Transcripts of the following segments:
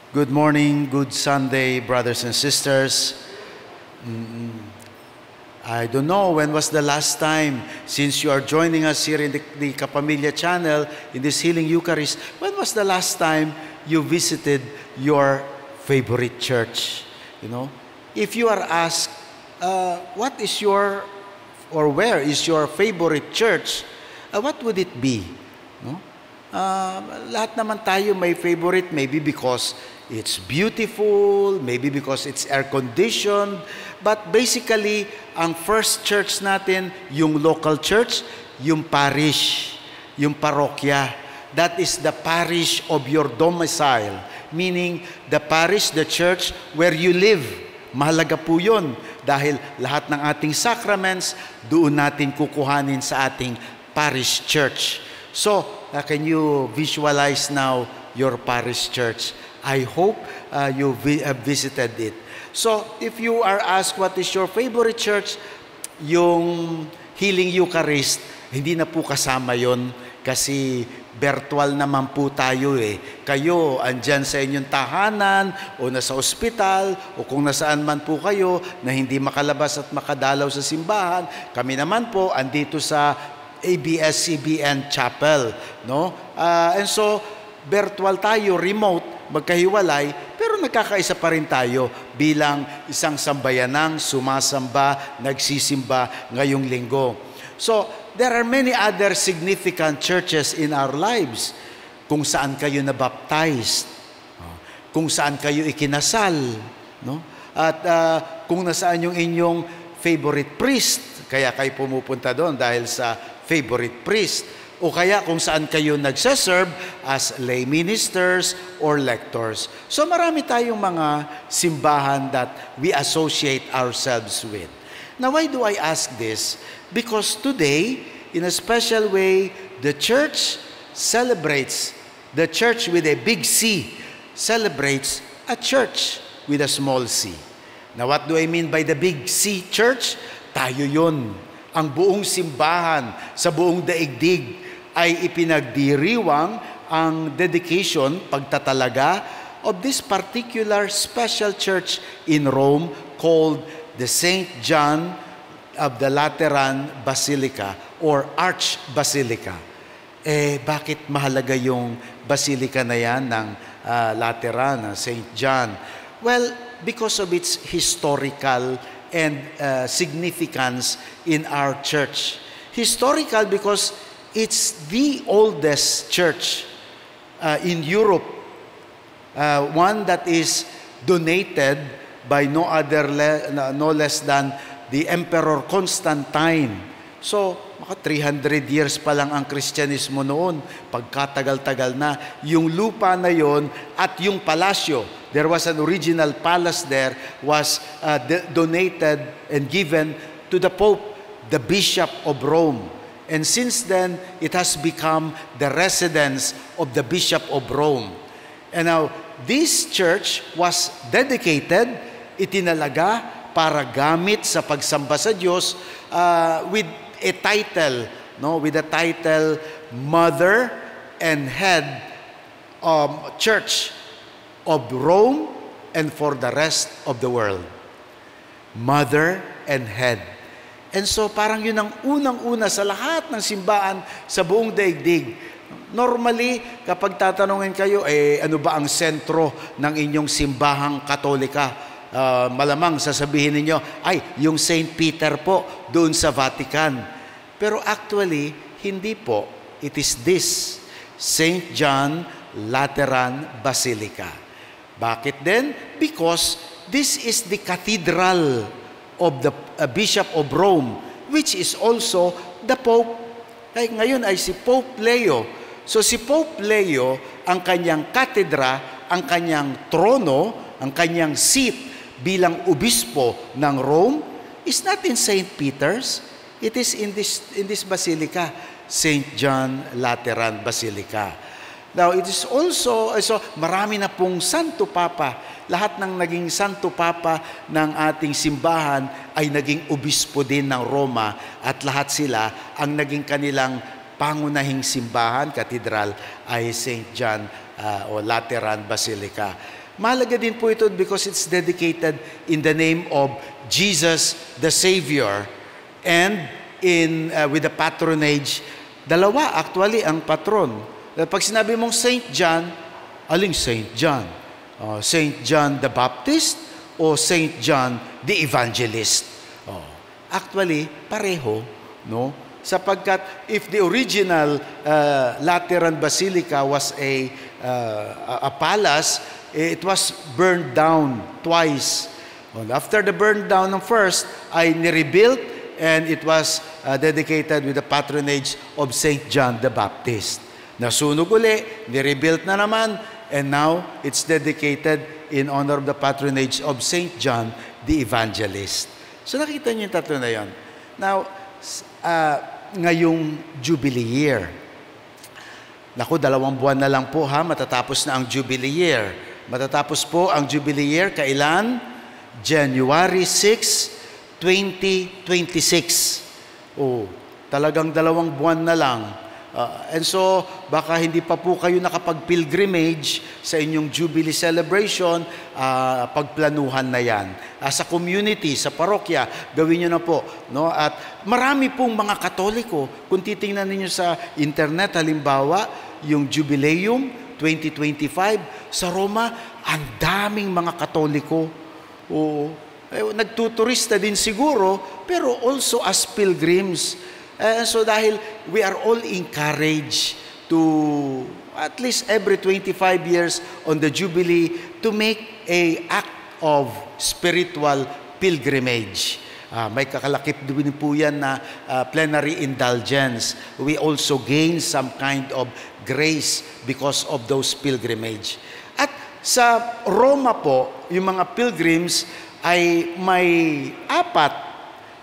Good morning, good Sunday, brothers and sisters. I don't know when was the last time, since you are joining us here in the Kapamilya channel, in this Healing Eucharist, when was the last time you visited your favorite church? You know, if you are asked, what is your, or where is your favorite church, what would it be? No? Lahat naman tayo may favorite, maybe because it's beautiful, maybe because it's air-conditioned, but basically, ang first church natin, yung local church, yung parish, yung parokya. That is the parish of your domicile, meaning the parish, the church where you live. Mahalaga po yun dahil lahat ng ating sacraments, doon natin kukuhanin sa ating parish church. So, can you visualize now your parish church? I hope you have visited it. So, if you are asked what is your favorite church, yung Healing Eucharist, hindi na po kasama yon kasi virtual naman po tayo eh. Kayo, andyan sa inyong tahanan o nasa ospital o kung nasaan man po kayo na hindi makalabas at makadalaw sa simbahan, kami naman po andito sa ABS-CBN Chapel. No? And so, virtual tayo, remote, magkahiwalay, pero nagkakaisa pa rin tayo bilang isang sambayanang sumasamba, nagsisimba ngayong linggo. So, there are many other significant churches in our lives. Kung saan kayo nabaptized, kung saan kayo ikinasal, no? At kung nasaan yung inyong favorite priest, kaya kayo pumupunta doon dahil sa favorite priest. O kaya kung saan kayo nagsaserve as lay ministers or lectors. So marami tayong mga simbahan that we associate ourselves with. Now why do I ask this? Because today, in a special way, the church celebrates, the church with a big C celebrates a church with a small c. Now what do I mean by the big C church? Tayo yun. Ang buong simbahan sa buong daigdig ay ipinagdiriwang ang dedication, pagtatalaga of this particular special church in Rome called the St. John of the Lateran Basilica or Archbasilica. Bakit mahalaga yung basilica na yan ng Lateran, St. John? Well, because of its historical and significance in our church. Historical because it's the oldest church in Europe, one that is donated by no less than the Emperor Constantine. So, maka 300 years pa lang ang Kristyanismo noon, pagkatagal-tagal na. Yung lupa na yon at yung palasyo, there was an original palace there, was donated and given to the Pope, the Bishop of Rome. And since then, it has become the residence of the Bishop of Rome. And now, this church was dedicated, itinalaga para gamit sa pagsamba sa Diyos with a title, no? With the title Mother and Head Church of Rome and for the rest of the world. Mother and Head. And so parang yun ang unang-una sa lahat ng simbahan sa buong daigdig. Normally, kapag tatanungin kayo, ano ba ang sentro ng inyong simbahang Katolika? Malamang sasabihin ninyo, ay, yung St. Peter po, doon sa Vatican. Pero actually, hindi po. It is this, St. John Lateran Basilica. Bakit din? Because this is the cathedral of the Bishop of Rome, which is also the Pope. Kaya ngayon ay si Pope Leo. So si Pope Leo, ang kanyang katedra, ang kanyang trono, ang kanyang seat bilang obispo ng Rome is not in St. Peter's. It is in this basilica, St. John Lateran Basilica. Now, it is also, so marami na pong Santo Papa. Lahat ng naging Santo Papa ng ating simbahan ay naging obispo din ng Roma at lahat sila ang naging kanilang pangunahing simbahan, katedral, ay St. John o Lateran Basilica. Mahalaga din po ito because it's dedicated in the name of Jesus the Savior and with the patronage. Dalawa actually ang patron. Pag sinabi mong Saint John, aling Saint John? Saint John the Baptist o Saint John the Evangelist? Actually, pareho, no? Sapagkat if the original Lateran Basilica was a palace, it was burned down twice. After the burn down ng first, ay nirebuilt and it was dedicated with the patronage of Saint John the Baptist. Nasunog uli, nirebuilt na naman, and now it's dedicated in honor of the patronage of Saint John the Evangelist. So nakita niyo yung tatlo na yon. Now, ngayong Jubilee year, naku, 2 buwan na lang po matatapos na ang Jubilee year. Matatapos po ang Jubilee year, kailan? January 6, 2026. Talagang 2 buwan na lang. And so, baka hindi pa po kayo nakapag-pilgrimage sa inyong Jubilee celebration, pagplanuhan na yan. Sa community, sa parokya, gawin nyo na po. No? At marami pong mga Katoliko, kung titingnan ninyo sa internet, halimbawa, yung Jubileum 2025, sa Roma, ang daming mga Katoliko. Nagtuturista din siguro, pero also as pilgrims. So dahil we are all encouraged to at least every 25 years on the Jubilee to make a act of spiritual pilgrimage. May kakalakip din po yan na plenary indulgence. We also gain some kind of grace because of those pilgrimage. At sa Roma po, yung mga pilgrims ay may 4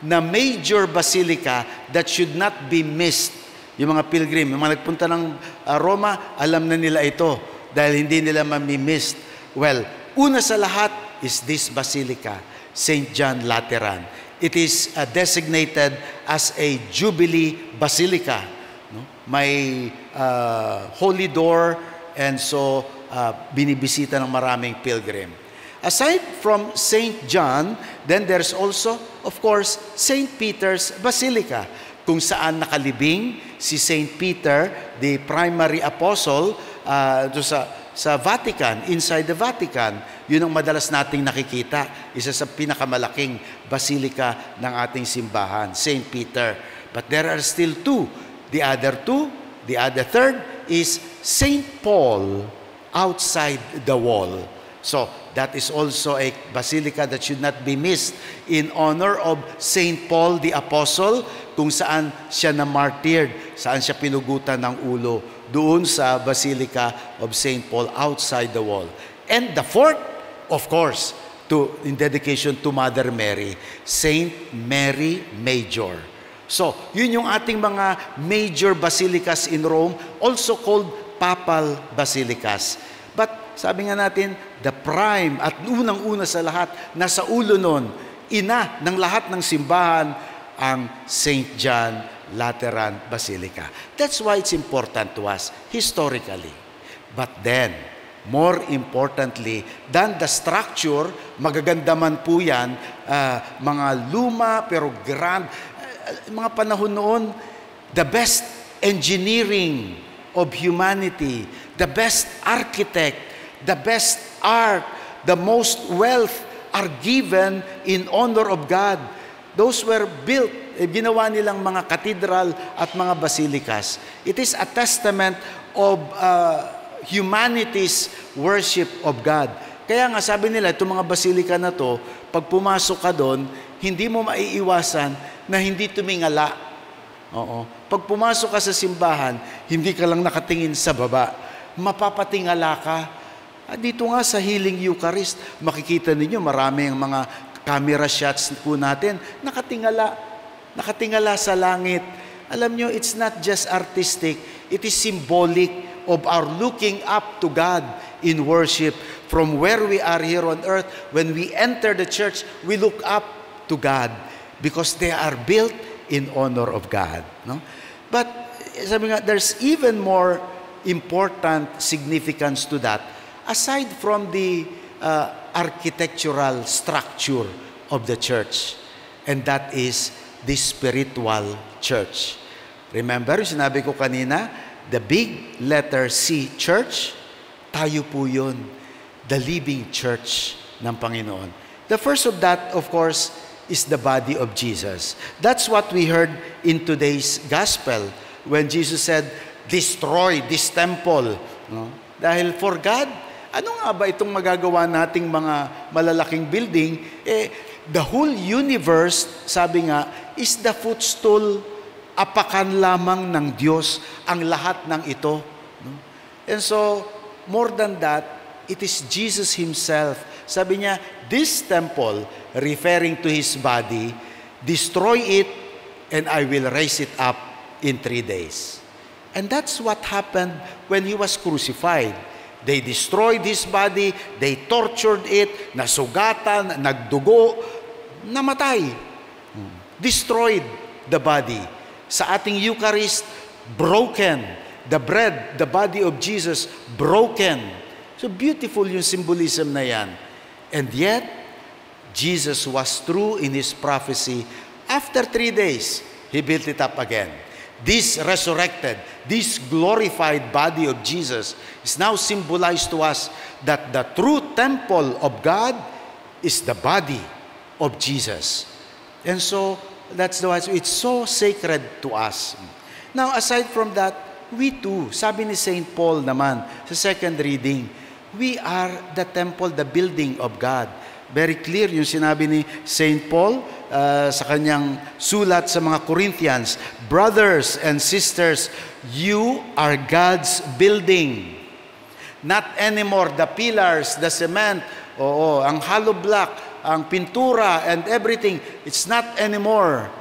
na major basilica that should not be missed. Yung mga pilgrim, yung mga nagpunta ng Roma, alam na nila ito dahil hindi nila mamimiss. Well, una sa lahat is this basilica, St. John Lateran. It is designated as a Jubilee Basilica. No? May holy door and so binibisita ng maraming pilgrim. Aside from St. John, then there's also, of course, St. Peter's Basilica, kung saan nakalibing si St. Peter, the primary apostle, sa Vatican, inside the Vatican. Yun ang madalas nating nakikita, isa sa pinakamalaking basilika ng ating simbahan, St. Peter. But there are still 2. The other third is St. Paul outside the wall. So, that is also a basilica that should not be missed in honor of St. Paul the Apostle, kung saan siya na-martyred, saan siya pinugutan ng ulo, doon sa Basilica of St. Paul outside the wall. And the fourth, of course, in dedication to Mother Mary, St. Mary Major. So, yun yung ating mga major basilicas in Rome, also called Papal Basilicas. But sabi nga natin, the prime at unang-una sa lahat, nasa ulo nun, ina ng lahat ng simbahan, ang St. John Lateran Basilica. That's why it's important to us historically. But then, more importantly than the structure, magaganda man po yan, mga luma pero grand, mga panahon noon, the best engineering of humanity, the best architect, the best art, the most wealth are given in honor of God. Those were built, ginawa nilang mga katedral at mga basilikas. It is a testament of humanity's worship of God. Kaya nga sabi nila, itong mga basilika na to, pag pumasok ka doon, hindi mo maiiwasan na hindi tumingala. Pag pumasok ka sa simbahan, hindi ka lang nakatingin sa baba. Mapapatingala ka. Dito nga sa Healing Eucharist, makikita ninyo marami ang mga camera shots po natin. Nakatingala sa langit. Alam nyo, it's not just artistic. It is symbolic of our looking up to God in worship. From where we are here on earth, when we enter the church, we look up to God because they are built in honor of God. No? But sabi nga, there's even more important significance to that. Aside from the architectural structure of the church. And that is the spiritual church. Remember, sinabi ko kanina, the big letter C, church, tayo po yun, the living church ng Panginoon. The first of that, of course, is the body of Jesus. That's what we heard in today's gospel when Jesus said, destroy this temple. No? Dahil for God, ano nga ba itong magagawa nating mga malalaking building? The whole universe, sabi nga, is the footstool, apakan lamang ng Diyos ang lahat ng ito. No? And so, more than that, it is Jesus Himself. Sabi niya, this temple, referring to His body, destroy it and I will raise it up in 3 days. And that's what happened when He was crucified. They destroyed His body, they tortured it, nasugatan, nagdugo, namatay. Destroyed the body. Sa ating Eucharist, broken. The bread, the body of Jesus, broken. So beautiful yung symbolism na yan. And yet, Jesus was true in His prophecy. After 3 days, He built it up again. This resurrected, this glorified body of Jesus is now symbolized to us that the true temple of God is the body of Jesus. And so, that's why it's so sacred to us. Now, aside from that, we too, sabi ni St. Paul naman sa second reading, we are the temple, the building of God. Very clear yung sinabi ni St. Paul sa kanyang sulat sa mga Corinthians, brothers and sisters, you are God's building. Not anymore the pillars, the cement, ang hollow block, ang pintura and everything. It's not anymore.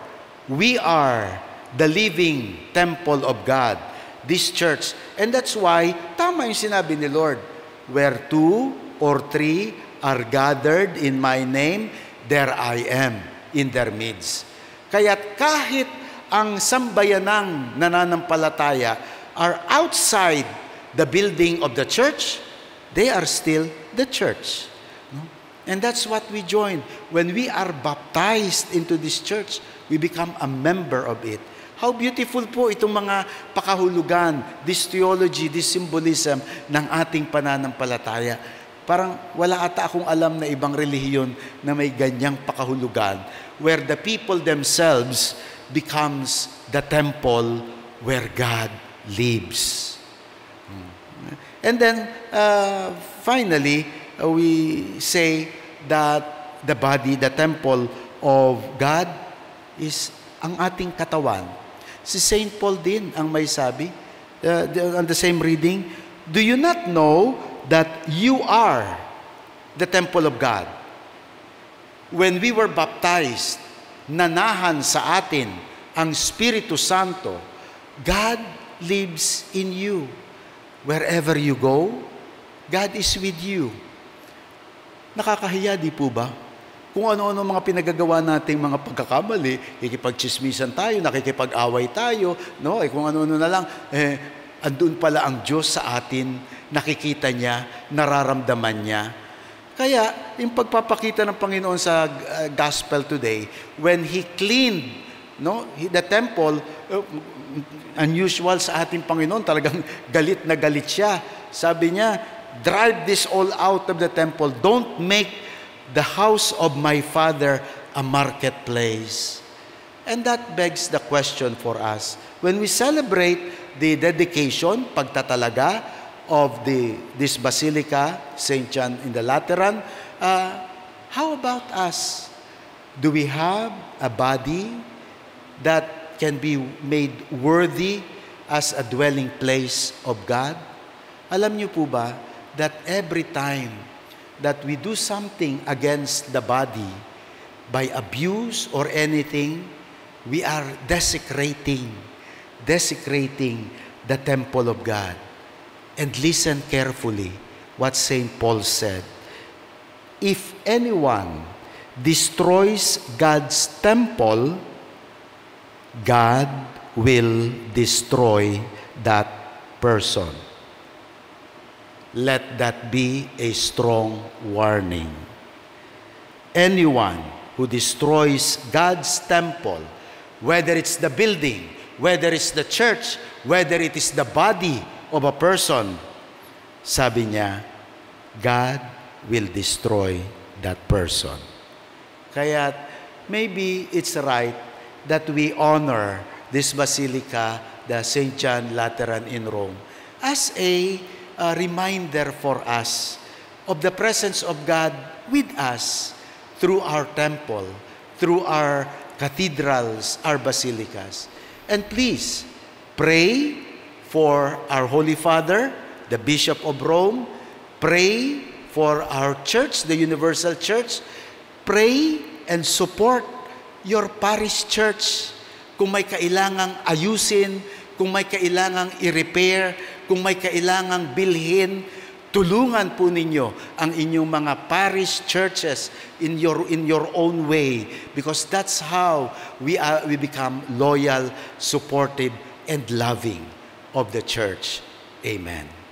We are the living temple of God, this church. And that's why, tama yung sinabi ni Lord, where 2 or 3 are gathered in my name, there I am in their midst. Kaya't kahit ang sambayanang nananampalataya are outside the building of the church, they are still the church. And that's what we join. When we are baptized into this church, we become a member of it. How beautiful po itong mga pakahulugan, this theology, this symbolism ng ating pananampalataya. Parang wala ata akong alam na ibang relihiyon na may ganyang pakahulugan where the people themselves becomes the temple where God lives. And then, finally, we say that the body, the temple of God is ang ating katawan. Si St. Paul din ang may sabi, on the same reading, do you not know that you are the temple of God? When we were baptized, nanahan sa atin ang Espiritu Santo. God lives in you. Wherever you go, God is with you. Nakakahiya, di po ba? Kung ano-ano mga pinagagawa nating mga pagkakamali, kikipagchismisan tayo, nakikipag-away tayo, no? Kung ano-ano na lang, andun pala ang Diyos sa atin, nakikita niya, nararamdaman niya. Kaya, yung pagpapakita ng Panginoon sa gospel today, when He cleaned the temple, unusual sa ating Panginoon, talagang galit na galit siya. Sabi niya, drive this all out of the temple. Don't make the house of my Father a marketplace. And that begs the question for us. When we celebrate the dedication, pagtatalaga, of this Basilica, St. John in the Lateran, how about us? Do we have a body that can be made worthy as a dwelling place of God? Alam niyo po ba that every time that we do something against the body by abuse or anything, we are desecrating the temple of God. And listen carefully what St. Paul said. If anyone destroys God's temple, God will destroy that person. let that be a strong warning. Anyone who destroys God's temple, whether it's the building, whether it's the church, whether it is the body of a person, sabi niya, God will destroy that person. Kaya maybe it's right that we honor this Basilica, the St. John Lateran in Rome, as a reminder for us of the presence of God with us through our temple, through our cathedrals, our basilicas. And please, pray for our Holy Father, the Bishop of Rome. Pray for our church, the Universal Church. Pray and support your parish church. Kung may kailangang ayusin, kung may kailangang i-repair, kung may kailangang bilhin, tulungan po ninyo ang inyong mga parish churches in your own way, because that's how we become loyal, supportive, and loving of the church. Amen.